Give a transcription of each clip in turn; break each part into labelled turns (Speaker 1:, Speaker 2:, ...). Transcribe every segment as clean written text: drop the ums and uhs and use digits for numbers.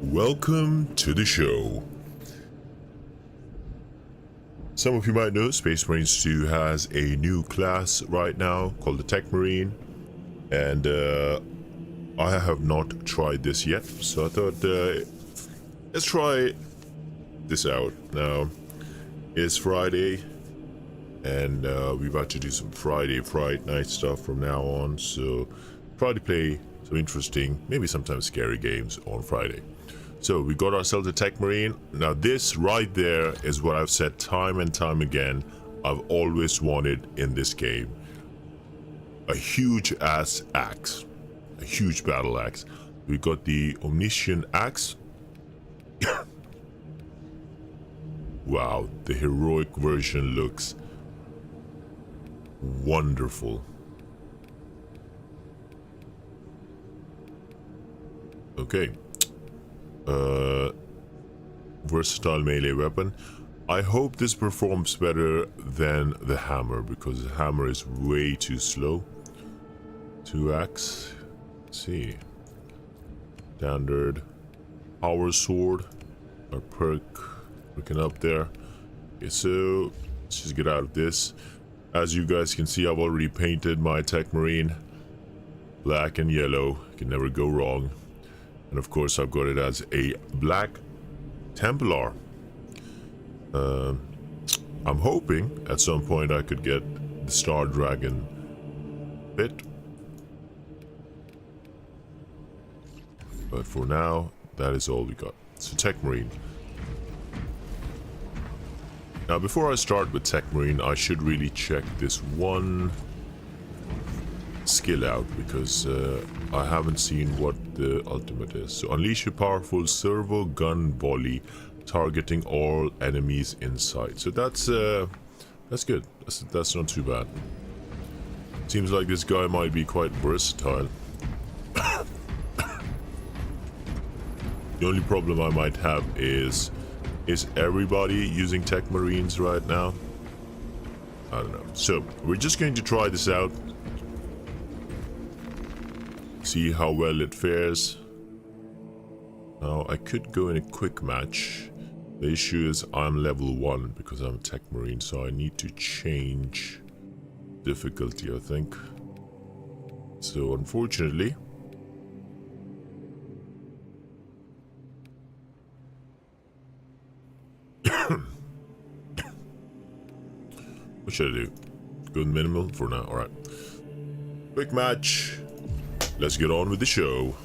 Speaker 1: Welcome to the show. Some of you might know Space Marines 2 has a new class right now called the TECHMARINE, and I have not tried this yet, so I thought let's try this out. Now it's Friday, and we're about to do some Friday Fright Night stuff from now on, so try to play some interesting, maybe sometimes scary games on Friday. So we got ourselves a TECHMARINE. Now this right there is what I've said time and time again I've always wanted in this game. A huge ass axe. A huge battle axe. We got the Omniscient axe. Wow, the heroic version looks wonderful. Okay. Versatile melee weapon. I hope this performs better than the hammer, because the hammer is way too slow. 2x. Let's see. Standard power sword. Our perking up there. Okay, so let's just get out of this. As you guys can see, I've already painted my TECHMARINE black and yellow. Can never go wrong. And of course I've got it as a black Templar. I'm hoping at some point I could get the Star Dragon bit. But for now, that is all we got. So TECHMARINE. Now before I start with TECHMARINE, I should really check this one skill out, because I haven't seen what the ultimate is. So unleash a powerful servo gun volley targeting all enemies in sight. So that's good. That's not too bad. Seems like this guy might be quite versatile. The only problem I might have is everybody using TECHMARINEs right now? I don't know. So we're just going to try this out. See how well it fares. Now I could go in a quick match. The issue is I'm level 1 because I'm a TECHMARINE, so I need to change difficulty, I think. So unfortunately, what should I do? Go minimal for now. Alright. Quick match. Let's get on with the show.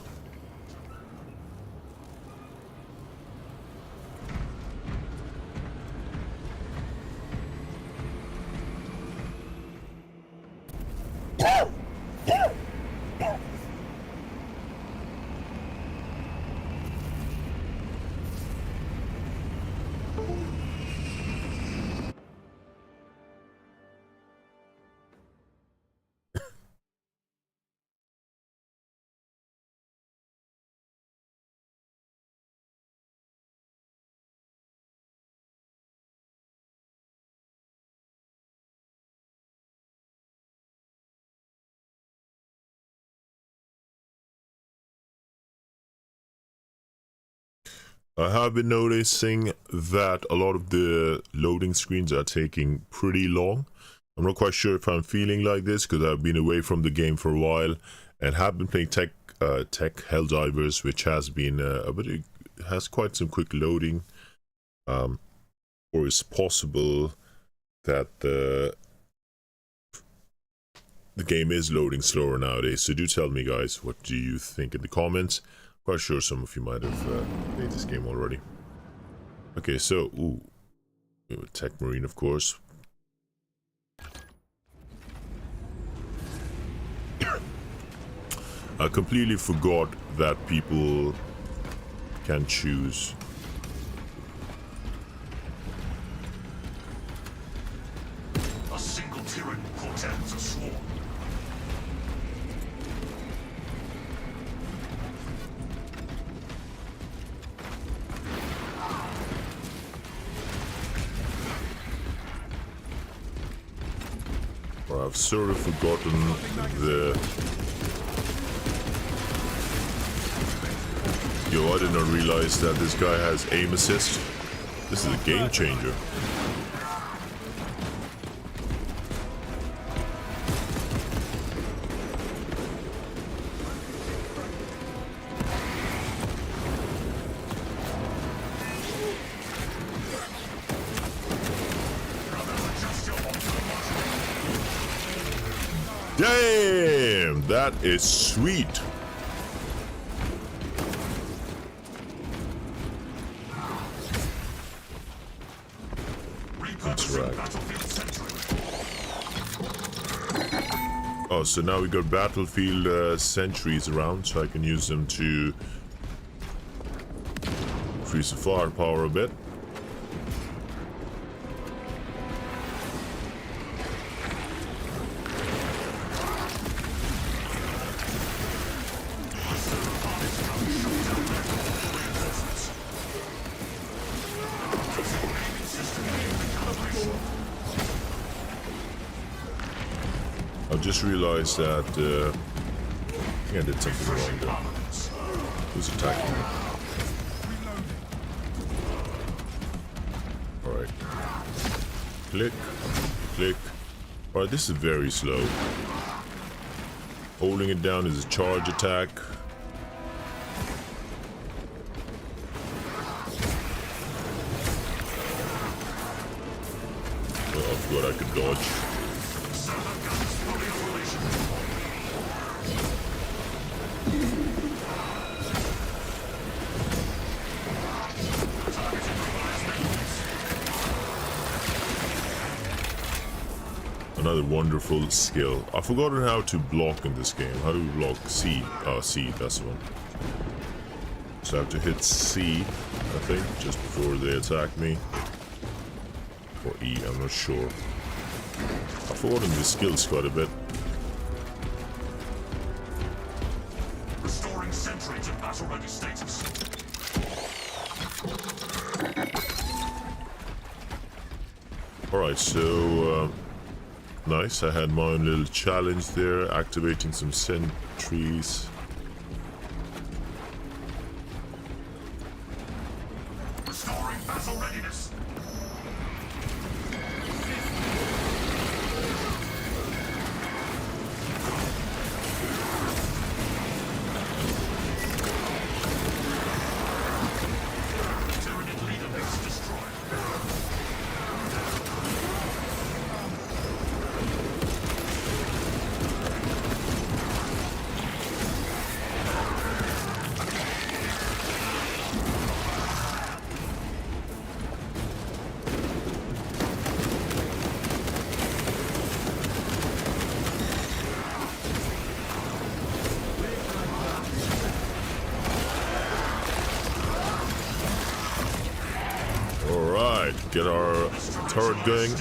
Speaker 1: I have been noticing that a lot of the loading screens are taking pretty long. I'm not quite sure if I'm feeling like this because I've been away from the game for a while and have been playing Tech Helldivers, which has been but it has quite some quick loading. Or it's possible that the game is loading slower nowadays. So do tell me, guys, what do you think in the comments? Quite sure some of you might have played this game already. Okay, so TECHMARINE, of course. I completely forgot that people can choose.
Speaker 2: A single tyrant portends a swarm.
Speaker 1: I've sort of forgotten the... Yo, I did not realize that this guy has aim assist. This is a game changer. Damn, that is sweet. That's right. Oh, so now we got battlefield sentries around, so I can use them to increase the firepower a bit. I just realized that I think I did something wrong there. Who's attacking me? Alright. Click. Click. Alright, this is very slow. Holding it down is a charge attack. Oh, I forgot I could dodge. Another wonderful skill. I've forgotten how to block in this game. How do we block? C. Oh, C, that's the one. So I have to hit C, I think, just before they attack me. Or E, I'm not sure. I've forgotten the skills quite a bit.
Speaker 2: Restoring sentry to battle ready status.
Speaker 1: Alright, so nice, I had my own little challenge there, activating some sentries.
Speaker 2: Restoring battle readiness. Tyranid leader base destroyed.
Speaker 1: Alright, get our turret going.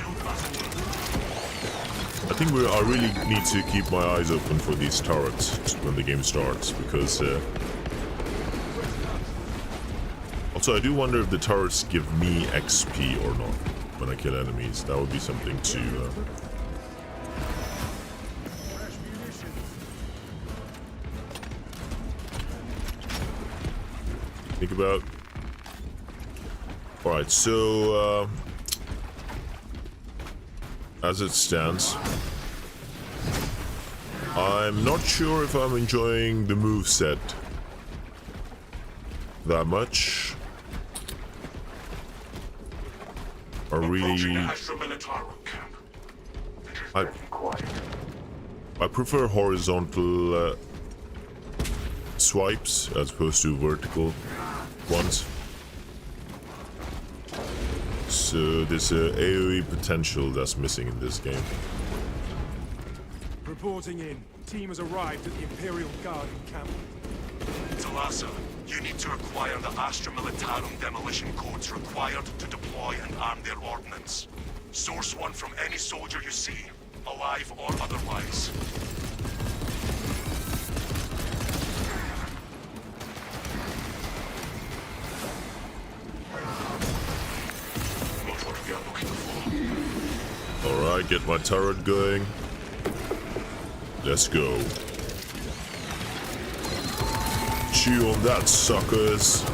Speaker 1: I think I really need to keep my eyes open for these turrets when the game starts, because also I do wonder if the turrets give me XP or not when I kill enemies. That would be something to think about. Alright, so as it stands, I'm not sure if I'm enjoying the moveset that much. I really... I prefer horizontal swipes as opposed to vertical ones. So there's a AoE potential that's missing in this game.
Speaker 3: Reporting in. Team has arrived at the Imperial Guard encampment.
Speaker 2: Talassa, you need to acquire the Astra Militarum demolition codes required to deploy and arm their ordnance. Source one from any soldier you see, alive or otherwise.
Speaker 1: Alright, get my turret going. Let's go. Chew on that, suckers.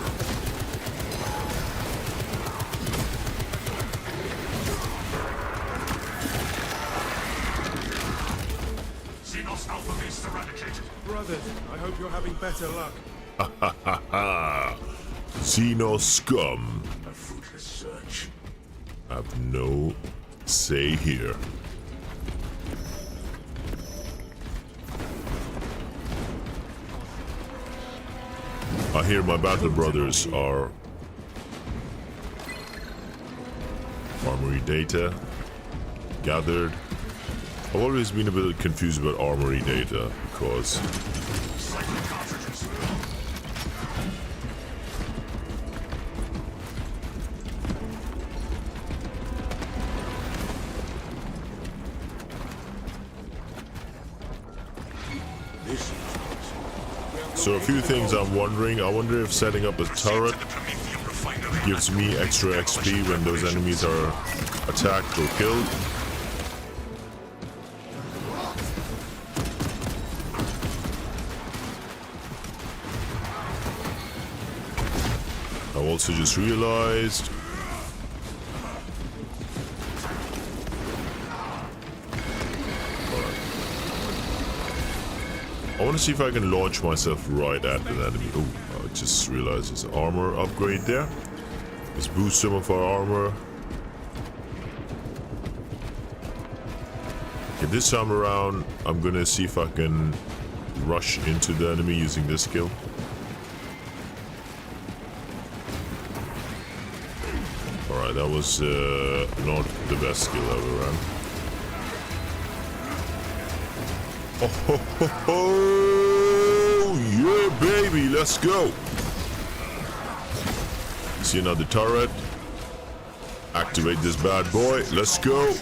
Speaker 2: Xenos Alpha base eradicated.
Speaker 3: Brothers, I hope you're having better luck.
Speaker 1: Ha ha ha. Xeno scum.
Speaker 2: A fruitless search.
Speaker 1: Have no say here. I hear my battle brothers are armory data gathered. I've always been a bit confused about armory data because
Speaker 2: Cycling cartridges.
Speaker 1: so a few things I'm wondering. I wonder if setting up a turret
Speaker 2: The Prometheum refinery
Speaker 1: gives me extra XP when those enemies are attacked or killed. I also just realized I want to see if I can launch myself right at an enemy. Oh, I just realized there's an armor upgrade there. Let's boost some of our armor. Okay, this time around, I'm gonna see if I can rush into the enemy using this skill. Alright, that was not the best skill I ever ran. Oh, ho, ho, ho. Yeah, baby, let's go. See another turret. Activate this bad boy. Let's go.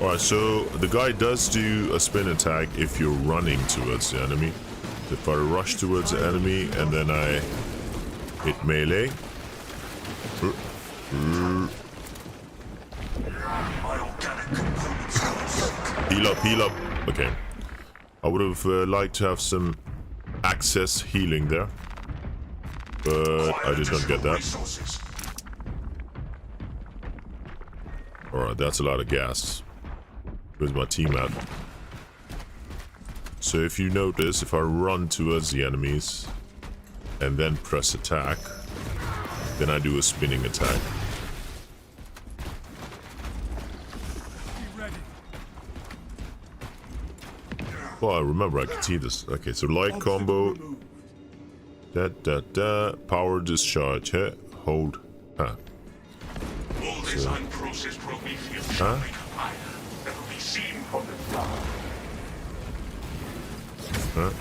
Speaker 1: Alright, so the guy does do a spin attack if you're running towards the enemy. If I rush towards the enemy and then I hit melee. Heal up, heal up. Okay. I would have liked to have some access healing there. But I did not get that. Alright, that's a lot of gas. Where's my team at? So if you notice, if I run towards the enemies and then press attack, then I do a spinning attack. Well, I remember I could see this. Okay, so light combo. Power discharge. Huh? Hold. Huh?
Speaker 2: All design process Prometheum shall make a fire that will be seen from the start.
Speaker 1: Huh?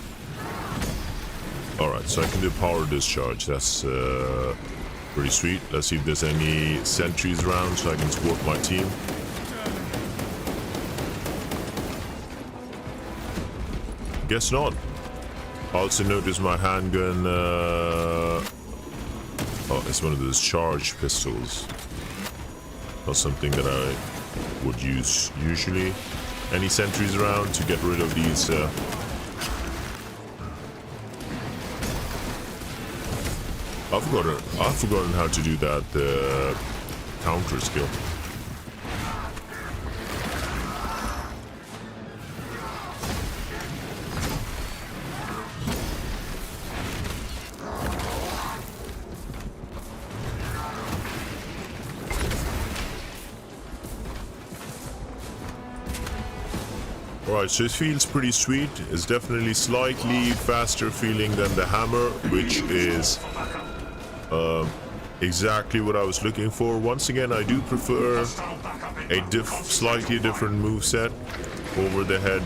Speaker 1: Alright, so I can do power discharge. That's pretty sweet. Let's see if there's any sentries around so I can support my team. Guess not. I also noticed my handgun. Oh, it's one of those charged pistols. Not something that I would use usually. Any sentries around to get rid of these? I've forgotten how to do that counter skill. Alright, so it feels pretty sweet. It's definitely slightly faster feeling than the hammer, which is exactly what I was looking for. Once again, I do prefer a slightly different moveset. Over the head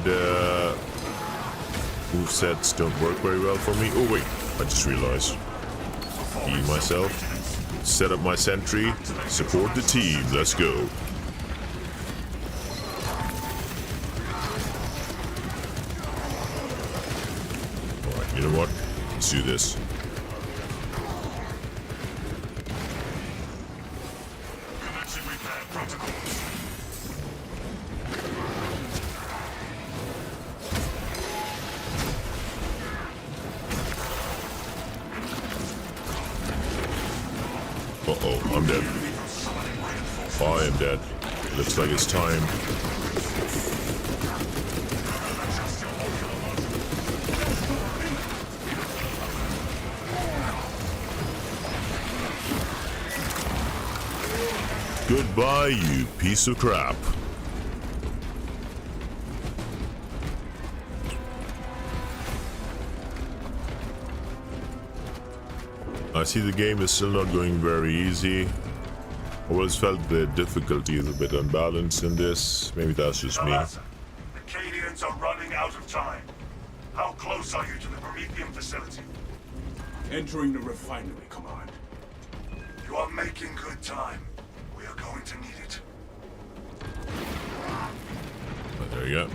Speaker 1: movesets don't work very well for me. Oh wait, I just realized. Heal myself. Set up my sentry. Support the team. Let's go. You know what? Let's do this.
Speaker 2: Commencing repair protocols.
Speaker 1: Uh-oh, I'm dead. I am dead. Looks like it's time. Goodbye, you piece of crap. I see the game is still not going very easy. I always felt the difficulty is a bit unbalanced in this. Maybe that's just me.
Speaker 2: The Cadians are running out of time. How close are you to the Promethean facility?
Speaker 3: Entering the refinery, Command.
Speaker 2: You are making good time. We are going to need it.
Speaker 1: There you go.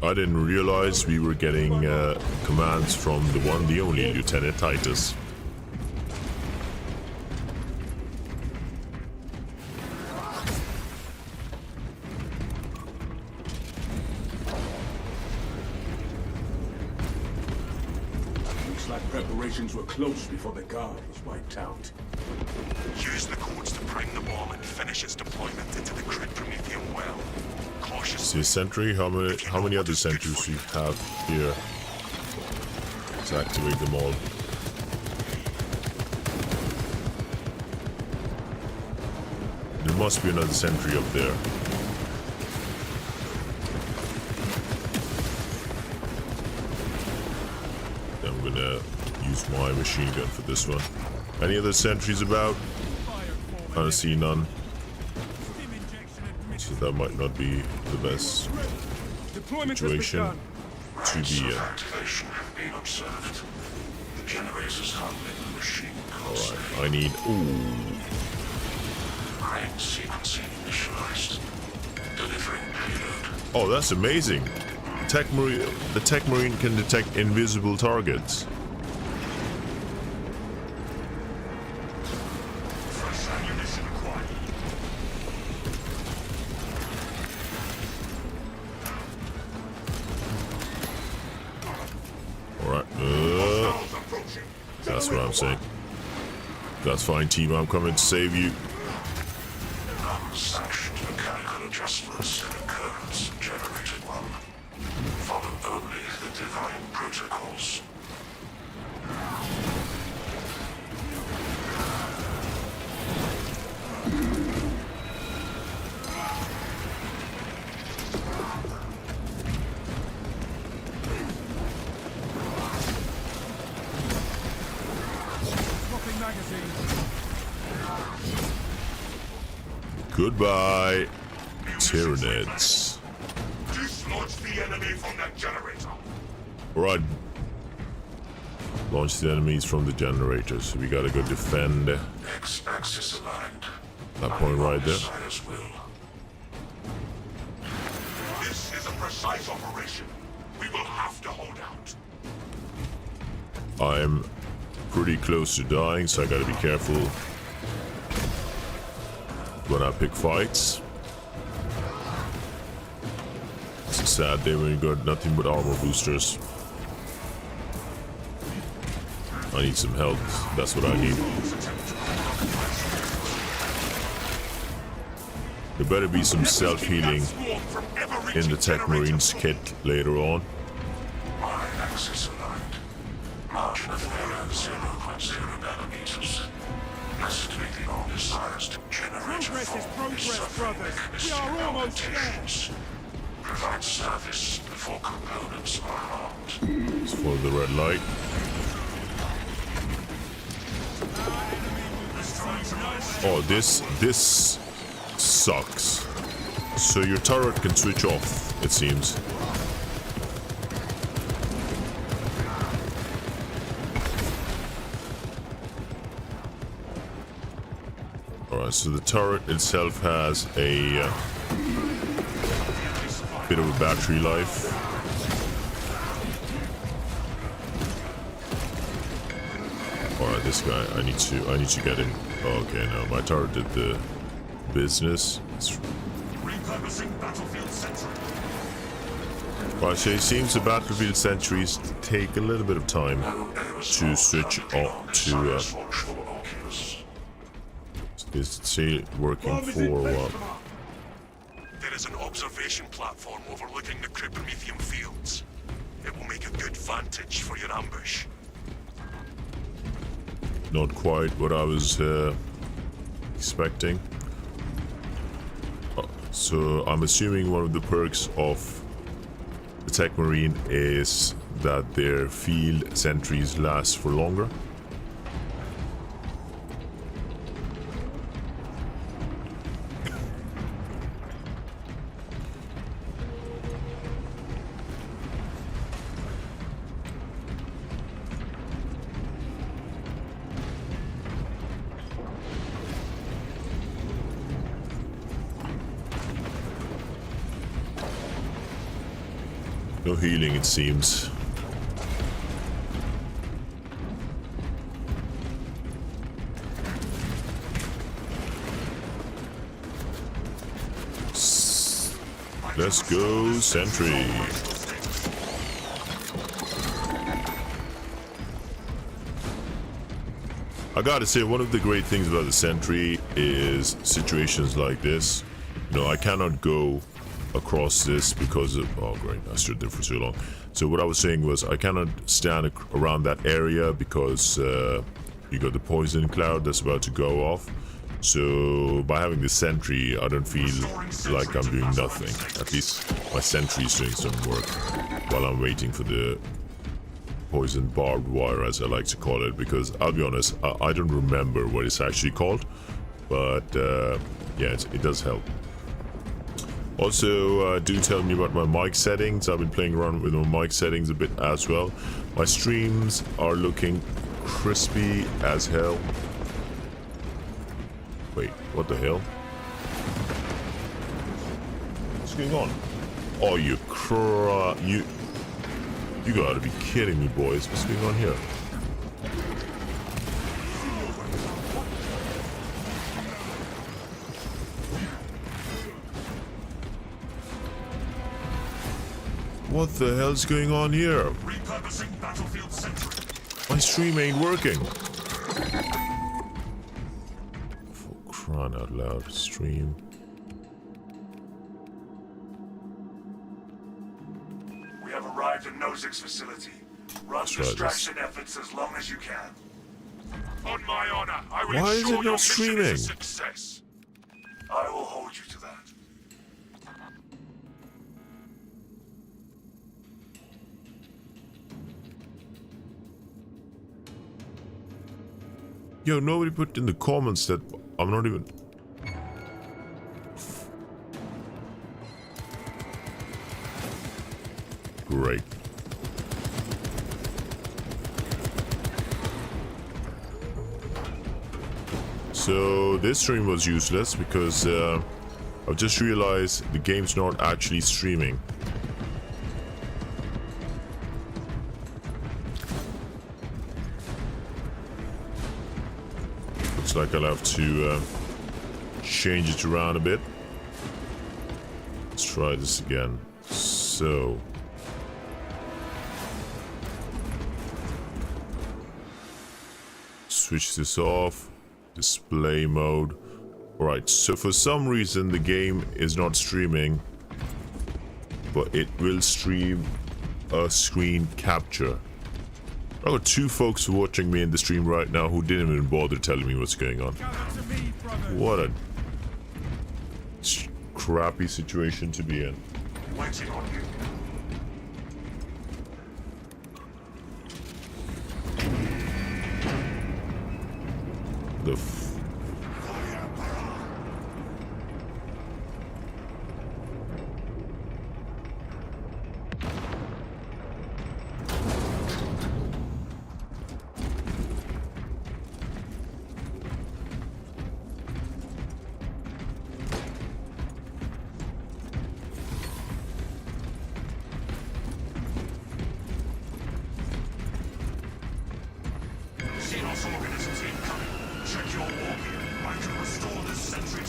Speaker 1: I didn't realize we were getting commands from the one, the only Lieutenant Titus.
Speaker 3: Looks like preparations were close before the guard was wiped out.
Speaker 2: Use the codes to bring the bomb and finish its deployment into the crit Promethean well. Cautiously.
Speaker 1: See, sentry. How many other sentries we have here? Let's activate them all. There must be another sentry up there. I'm gonna use my machine gun for this one. Any other sentries about? I don't see none. So that might not be the best situation to be in.
Speaker 2: Activation have been observed. The generators handling the machine codes.
Speaker 1: Alright, I need... Ooh.
Speaker 2: Crane sequencing initialized. Delivering payload.
Speaker 1: Oh, that's amazing. The TECHMARINE can detect invisible targets.
Speaker 2: Fresh ammunition acquired.
Speaker 1: Alright,
Speaker 2: Hostiles approaching.
Speaker 1: that's what I'm saying. That's fine, team. I'm coming to save you.
Speaker 2: Non-sanctioned mechanical adjustments in occurrence generated one. Follow only the divine protocols.
Speaker 3: Swapping magazines.
Speaker 1: Goodbye, Tyranids.
Speaker 2: Dislodge the enemy from that generator.
Speaker 1: Alright. Launch the enemies from the generators. We gotta go defend
Speaker 2: X-axis aligned.
Speaker 1: that point right there.
Speaker 2: Sire's will. This is a precise operation. We will have to hold out.
Speaker 1: I'm pretty close to dying, so I gotta be careful when I pick fights. It's a sad day when you got nothing but armor boosters. I need some health. That's what I need. There better be some self-healing in the TECHMARINE's kit later on.
Speaker 2: Y-axis aligned. Margin of error 0.0 nanometers. Estimating all desires to generate
Speaker 3: Progress is progress, brothers. We are almost there.
Speaker 2: Provide service before components are harmed.
Speaker 1: Let's follow the red light. Oh, this sucks. So your turret can switch off, it seems. Alright, so the turret itself has a bit of a battery life. this guy. I need to get in. Okay, no, my turret did the business.
Speaker 2: Repurposing battlefield sentry.
Speaker 1: Well, so it seems the battlefield sentries take a little bit of time to switch off to. Is it working for what?
Speaker 2: There is an observation platform overlooking the Kryptomethium fields. It will make a good vantage for your ambush.
Speaker 1: Not quite what I was expecting. So I'm assuming one of the perks of the TECHMARINE is that their field sentries last for longer. No healing, it seems. Let's go, sentry. I gotta say, one of the great things about the sentry is situations like this. You know, I cannot go across this because of, oh great, I stood there for so long. So what I was saying was I cannot stand around that area because you got the poison cloud that's about to go off. So by having the sentry, I don't feel like I'm doing nothing. At least my sentry is doing some work while I'm waiting for the poison barbed wire, as I like to call it, because I'll be honest, I don't remember what it's actually called, but yeah, it does help. Also, do tell me about my mic settings. I've been playing around with my mic settings a bit as well. My streams are looking crispy as hell. Wait, what the hell? What's going on? Oh, you gotta be kidding me, boys. What's going on here? What the hell's going on here?
Speaker 2: Repurposing battlefield sentry.
Speaker 1: My stream ain't working. For crying out loud, stream.
Speaker 2: We have arrived at Nozick's facility. Run distraction efforts as long as you can. On my honor, I will
Speaker 1: Why is
Speaker 2: ensure
Speaker 1: it
Speaker 2: your
Speaker 1: not
Speaker 2: mission
Speaker 1: streaming?
Speaker 2: is a success. I will hold you to that.
Speaker 1: Yo, nobody put in the comments that I'm not even... Great. So this stream was useless because I've just realized the game's not actually streaming. Looks like I'll have to change it around a bit. Let's try this again. So... switch this off. Display mode. Alright, so for some reason the game is not streaming, but it will stream a screen capture. I've got two folks watching me in the stream right now who didn't even bother telling me what's going on. What a crappy situation to be in.
Speaker 2: Waiting on you.
Speaker 1: The f...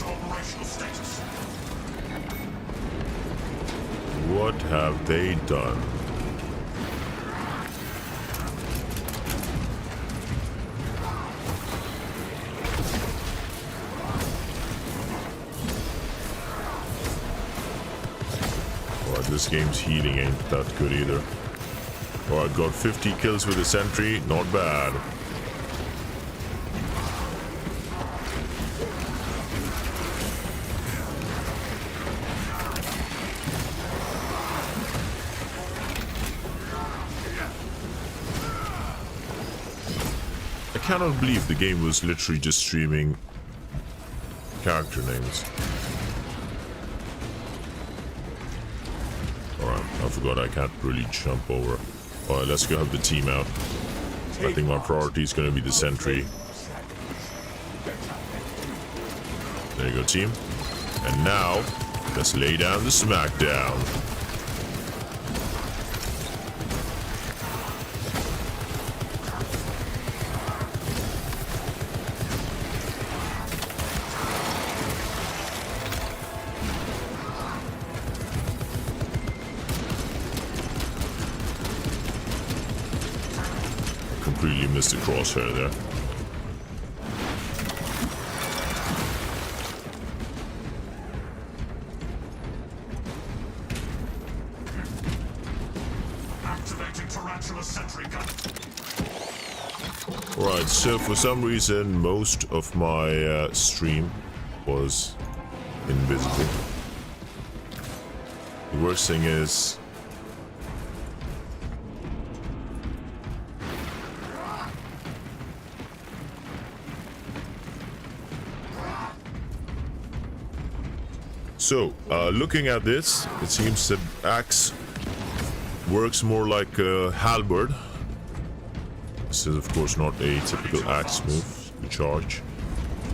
Speaker 2: to operational status.
Speaker 1: What have they done? Alright, this game's healing ain't that good either. Alright, got 50 kills with the sentry, not bad. I cannot believe the game was literally just streaming character names. Alright, I forgot I can't really jump over. Alright, let's go have the team out. I think my priority is going to be the sentry. There you go, team. And now, let's lay down the smackdown. Completely missed the crosshair there.
Speaker 2: Activating tarantula sentry gun.
Speaker 1: Right, so for some reason most of my stream was invisible. The worst thing is so, looking at this, it seems the axe works more like a halberd. This is, of course, not a typical axe move to charge,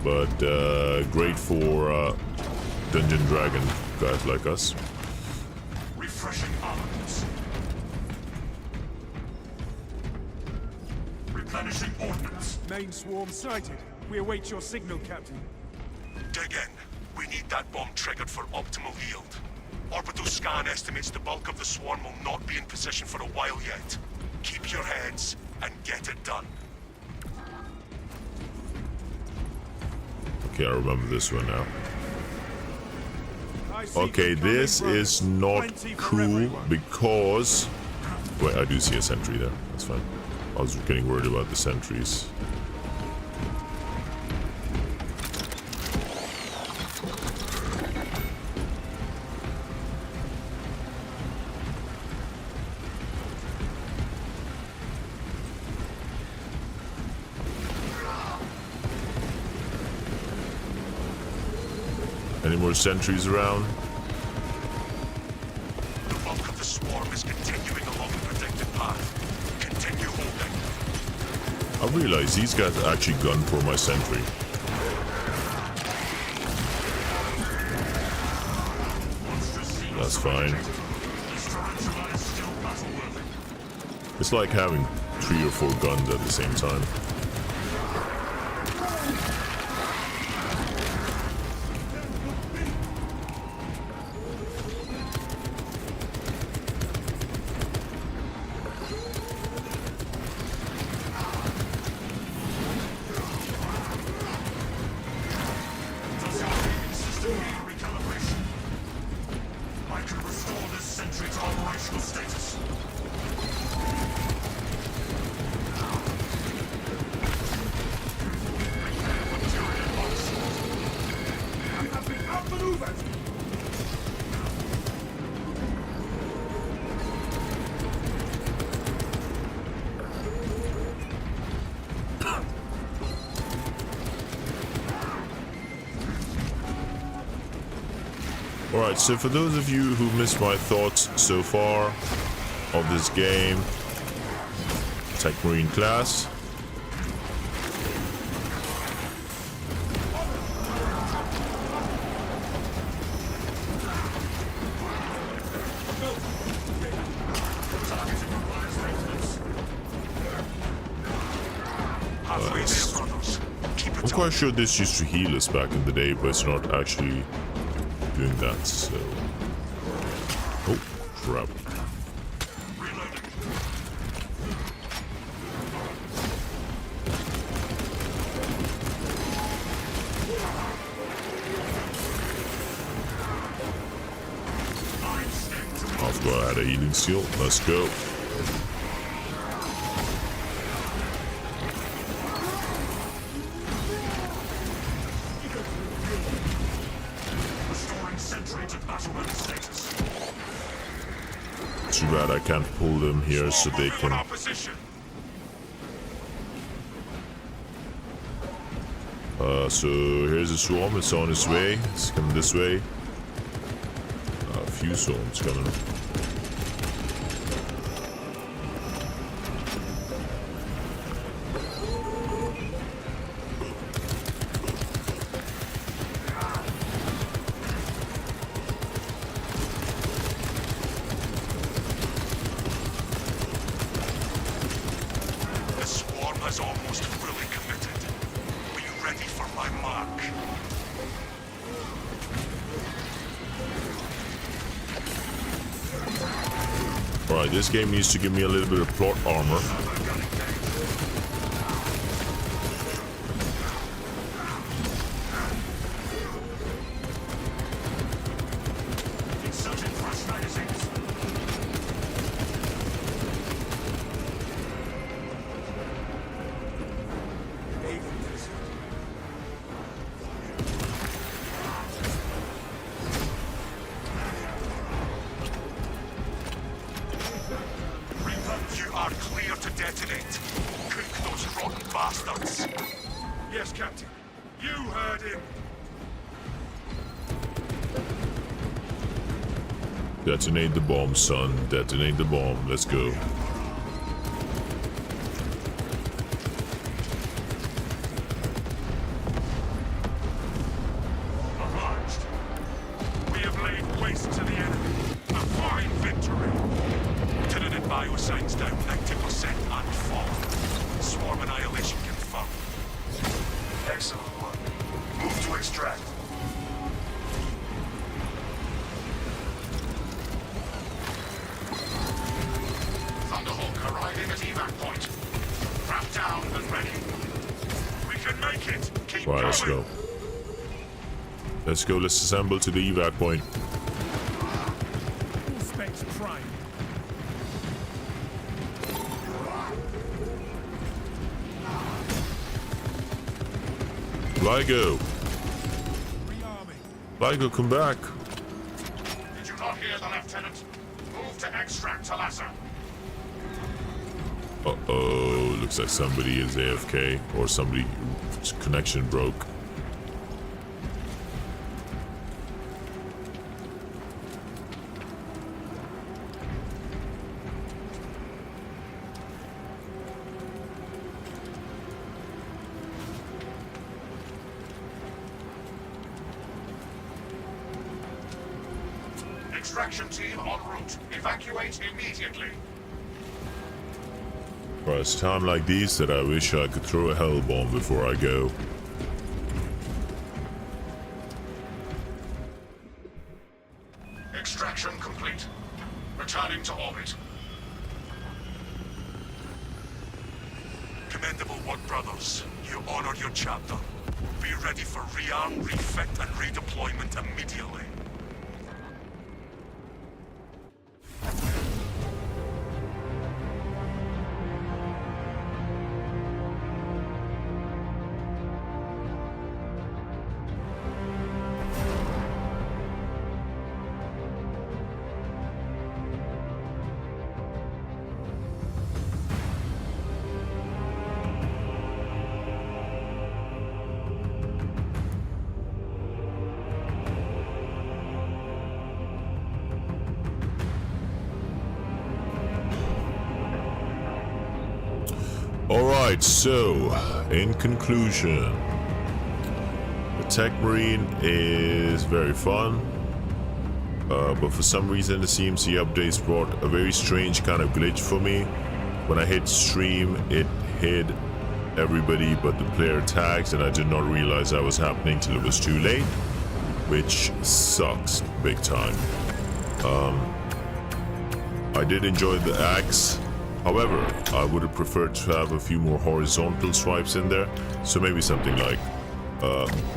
Speaker 1: but great for Dungeon Dragon guys like us.
Speaker 2: Refreshing armaments. Replenishing ordnance.
Speaker 4: Main swarm sighted. We await your signal, Captain.
Speaker 2: Dig in. We need that bomb triggered for optimal yield. Orbital scan estimates the bulk of the swarm will not be in position for a while yet. Keep your heads and get it done.
Speaker 1: Okay, I remember this one now.
Speaker 4: I see
Speaker 1: Okay,
Speaker 4: incoming
Speaker 1: this
Speaker 4: runners.
Speaker 1: is not
Speaker 4: Plenty for
Speaker 1: cool
Speaker 4: everyone.
Speaker 1: because... Wait, I do see a sentry there. That's fine. I was getting worried about the sentries. Any more sentries around?
Speaker 2: The bulk of the swarm is continuing along the predicted path. Continue holding.
Speaker 1: I realize these guys actually gun for my sentry. That's fine.
Speaker 2: This tarantula is still battle-worthy.
Speaker 1: It's like having 3 or 4 guns at the same time.
Speaker 2: Does your aiming system need a recalibration? I can restore this sentry to operational status. Material box.
Speaker 3: I have been outmaneuvered!
Speaker 1: Alright, so for those of you who missed my thoughts so far of this game, TECHMARINE class.
Speaker 2: Halfway there, brothers. Keep it
Speaker 1: Of quite sure this used to heal us back in the day, but it's not actually doing that, so... Oh, crap. I forgot I had a healing seal. Let's go. Too bad I can't pull them here so they can... So here's a swarm. It's on its way. It's coming this way. A few swarms coming.
Speaker 2: Almost fully committed. Be ready for my mark.
Speaker 1: Alright, this game needs to give me a little bit of plot armor.
Speaker 2: Yes, Captain. You heard him.
Speaker 1: Detonate the bomb, son. Detonate the bomb. Let's go.
Speaker 2: Obliged. We have laid waste to the enemy. A fine victory. Lieutenant Biosigns down 90% and fall. Swarm annihilation confirmed. Excellent work. Move to extract. Thunderhawk arriving at evac point. Wrap down and ready. We can make it. Keep
Speaker 1: Right,
Speaker 2: going.
Speaker 1: let's go. Let's go. Let's assemble to the evac point.
Speaker 4: Full specs prime.
Speaker 1: Ligo.
Speaker 4: Rearming.
Speaker 1: Ligo, come back.
Speaker 2: Did you not hear the lieutenant? Move to extract Talassa.
Speaker 1: Uh-oh. Looks like somebody is AFK or somebody's connection broke.
Speaker 2: Extraction team en route. Evacuate immediately.
Speaker 1: Well, it's time like these that I wish I could throw a hell bomb before I go.
Speaker 2: Extraction complete. Returning to orbit. Commendable work, brothers. You honor your chapter. Be ready for rearm, refit, and redeployment immediately.
Speaker 1: Alright, so, in conclusion, the TECHMARINE is very fun, but for some reason it seems the updates brought a very strange kind of glitch for me. When I hit stream, it hid everybody but the player tags, and I did not realize that was happening till it was too late, which sucks big time. I did enjoy the axe. However, I would have preferred to have a few more horizontal swipes in there. So maybe something like,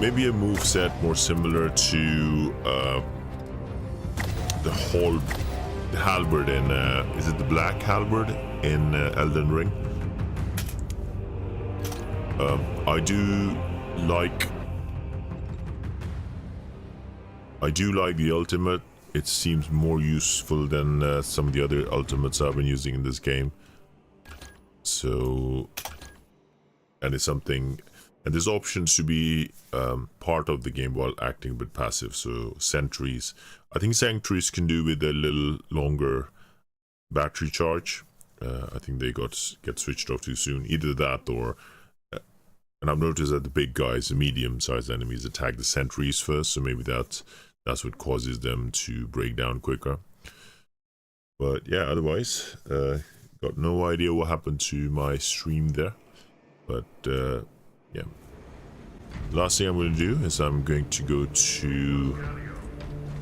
Speaker 1: maybe a move set more similar to the halberd in, is it the black halberd in Elden Ring? I do like the ultimate. It seems more useful than some of the other ultimates I've been using in this game. So, and it's something, and there's options to be part of the game while acting a bit passive. So sentries, I think sentries can do with a little longer battery charge. I think they get switched off too soon. Either that or, and I've noticed that the big guys, the medium-sized enemies, attack the sentries first. So maybe that's what causes them to break down quicker. But yeah, otherwise, got no idea what happened to my stream there. But yeah. Last thing I'm going to do is I'm going to go to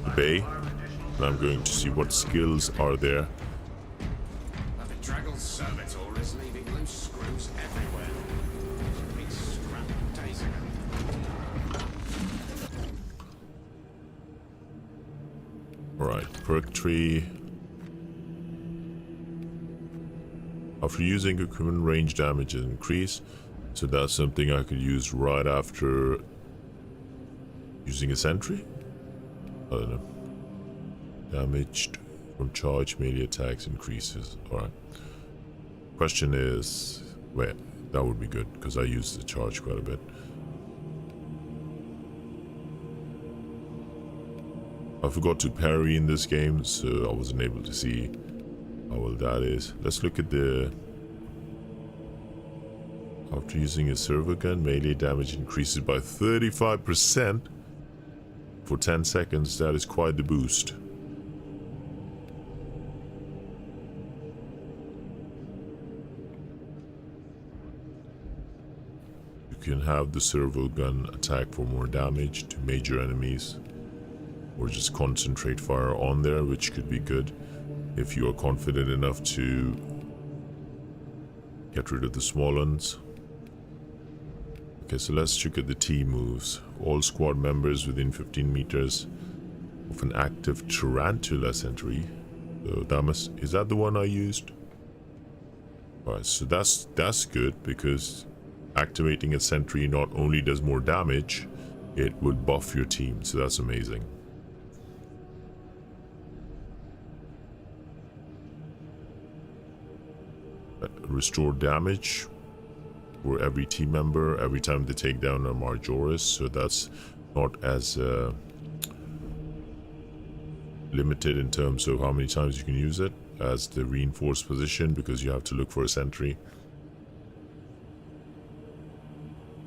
Speaker 1: the bay. And I'm going to see what skills are there.
Speaker 5: The bedraggled servitor is leaving loose screws everywhere. Big scrap days ago.
Speaker 1: Alright, perk tree. After using equipment, range damage is increased. So that's something I could use right after using a sentry? I don't know. Damaged from charge melee attacks increases. Alright. Question is, wait, that would be good because I use the charge quite a bit. I forgot to parry in this game, so I wasn't able to see how well that is. Let's look at the... After using a servo gun, melee damage increases by 35% for 10 seconds. That is quite the boost. You can have the servo gun attack for more damage to major enemies, or just concentrate fire on there, which could be good if you are confident enough to get rid of the small ones. Okay, so let's look at the T moves. All squad members within 15 meters of an active tarantula sentry. So is that the one I used? Alright, so that's good because activating a sentry not only does more damage, it would buff your team, so that's amazing. Restore damage for every team member every time they take down a Marjoris, so that's not as limited in terms of how many times you can use it as the reinforced position, because you have to look for a sentry.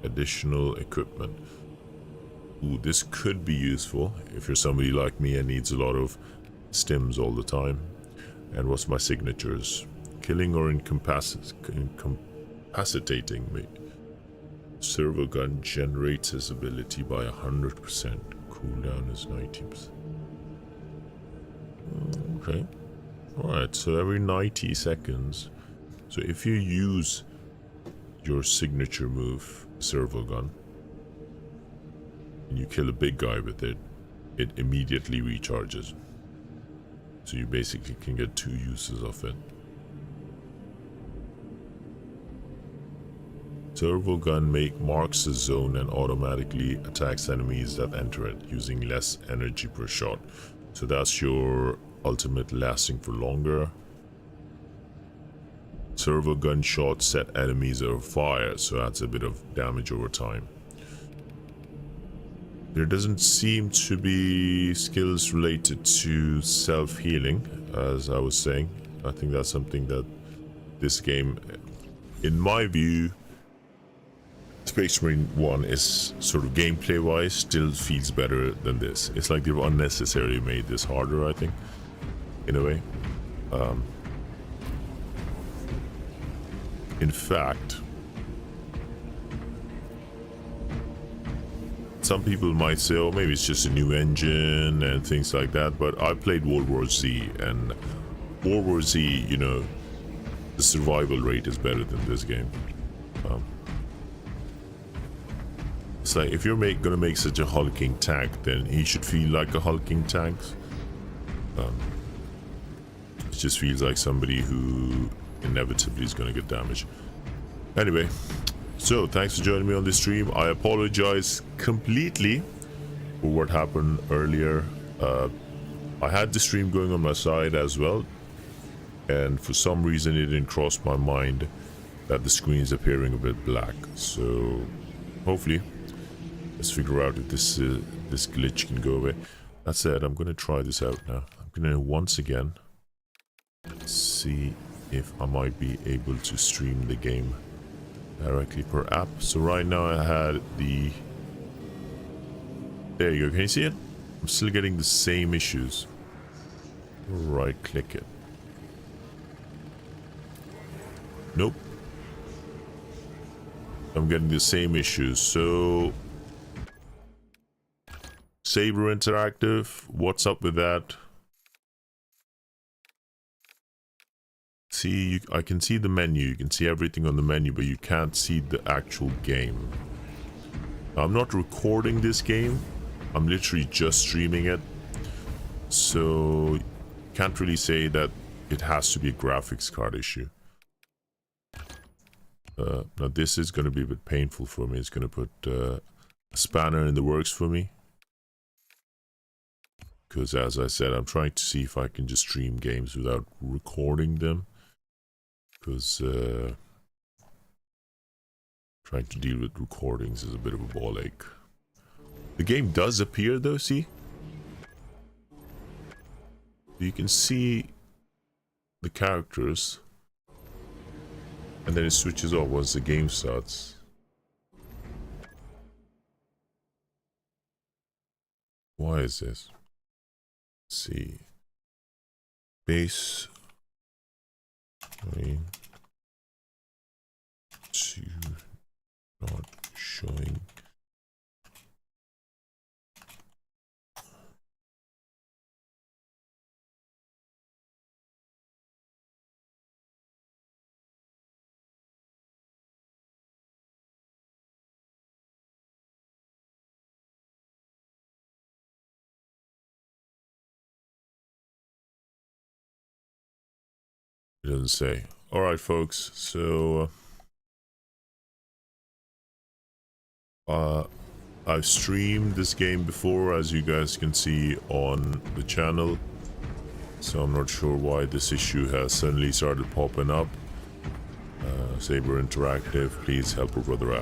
Speaker 1: Additional equipment. Ooh, this could be useful if you're somebody like me and needs a lot of stims all the time. And what's my signatures? Killing or incapacitating me. Servo gun generates his ability by 100%. Cooldown is 90%. Okay. Alright, so every 90 seconds. So if you use your signature move, servo gun, and you kill a big guy with it, it immediately recharges. So you basically can get 2 uses of it. Servo gun marks the zone and automatically attacks enemies that enter it, using less energy per shot. So that's your ultimate, lasting for longer. Servo gun shots set enemies on fire, so that's a bit of damage over time. There doesn't seem to be skills related to self-healing, as I was saying. I think that's something that this game, in my view, Space Marine 1 is sort of gameplay wise still feels better than this. It's like they've unnecessarily made this harder, I think, in a way. In fact, some people might say, oh, maybe it's just a new engine and things like that, but I played World War Z, and World War Z, you know, the survival rate is better than this game. It's like, if you're gonna make such a hulking tank, then he should feel like a hulking tank. It just feels like somebody who inevitably is gonna get damaged. Anyway, so thanks for joining me on this stream. I apologize completely for what happened earlier. I had the stream going on my side as well, and for some reason it didn't cross my mind that the screen is appearing a bit black. So hopefully let's figure out if this glitch can go away. That said, I'm gonna try this out now. I'm gonna once again see if I might be able to stream the game directly per app. So right now I had the, there you go, can you see it? I'm still getting the same issues. Right click it. Nope. I'm getting the same issues. So Saber Interactive, what's up with that? See, I can see the menu, you can see everything on the menu, but you can't see the actual game. Now, I'm not recording this game, I'm literally just streaming it, so can't really say that it has to be a graphics card issue. Now this is going to be a bit painful for me. It's going to put a spanner in the works for me, because as I said, I'm trying to see if I can just stream games without recording them, because trying to deal with recordings is a bit of a ball ache. The game does appear though, see? You can see the characters, and then it switches off once the game starts. Why is this? Let's see. Base. To not showing. It doesn't say. Alright folks, so I've streamed this game before, as you guys can see on the channel, so I'm not sure why this issue has suddenly started popping up. Saber Interactive, please help a brother out.